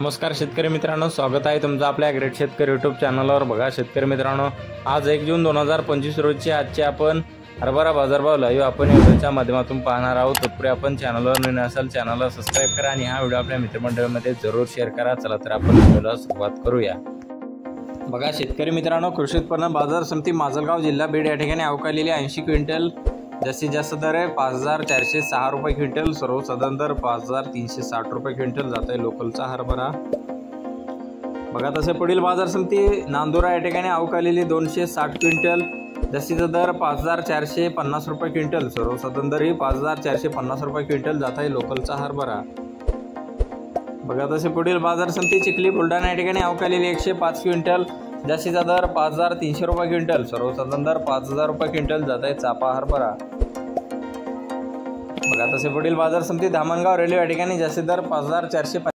नमस्कार शेतकरी मित्रांनो, स्वागत आहे तुमचं आपल्या ॲग्रेट शेतकरी यूट्यूब चॅनलवर। बघा शेतकरी मित्रांनो, आज 1 जून 2025 रोजी आजचे आपण हरभरा बाजारभाव लाईव्ह आपण या व्हिडिओच्या माध्यमातून पाहणार आहोत। तत्पूर्वी आपण चॅनलवर नवीन असाल चॅनलला सबस्क्राइब करा आणि हा व्हिडिओ आपल्या मित्रमंडळामध्ये जरूर शेअर करा। चला तर आपण व्हिडिओला सुरुवात करूया। बघा शेतकरी मित्रांनो, कृषी उत्पन्न बाजार समिती माजलगाव जिल्हा बीड या ठिकाणी अवकालेली 80 क्विंटल जास्तीत जास्त दर आहे 5406 रुपये क्विंटल, सर्वसाधारण दर 5360 रुपये क्विंटल जात आहे लोकलचा हरभरा। बघा तसे पुढील बाजार समिती नांदुरा या ठिकाणी अवकालेली 260 क्विंटल जास्तीचा दर 5450 रुपये क्विंटल, सर्वसाधारण दर ही 5450 रुपये क्विंटल जात आहे लोकलचा हरभरा। बघा तसे पुढील बाजार समिती चिखली बुलढाणा या ठिकाणी अवकालेली 105 क्विंटल जास्तीचा दर 5300 रुपये क्विंटल, सर्वसाधारण दर 5000 रुपये क्विंटल जात आहे चापा हरभरा। बघा तसे पुढील बाजार समिती धामणगाव रेल्वे या ठिकाणी जास्तीत दर 5450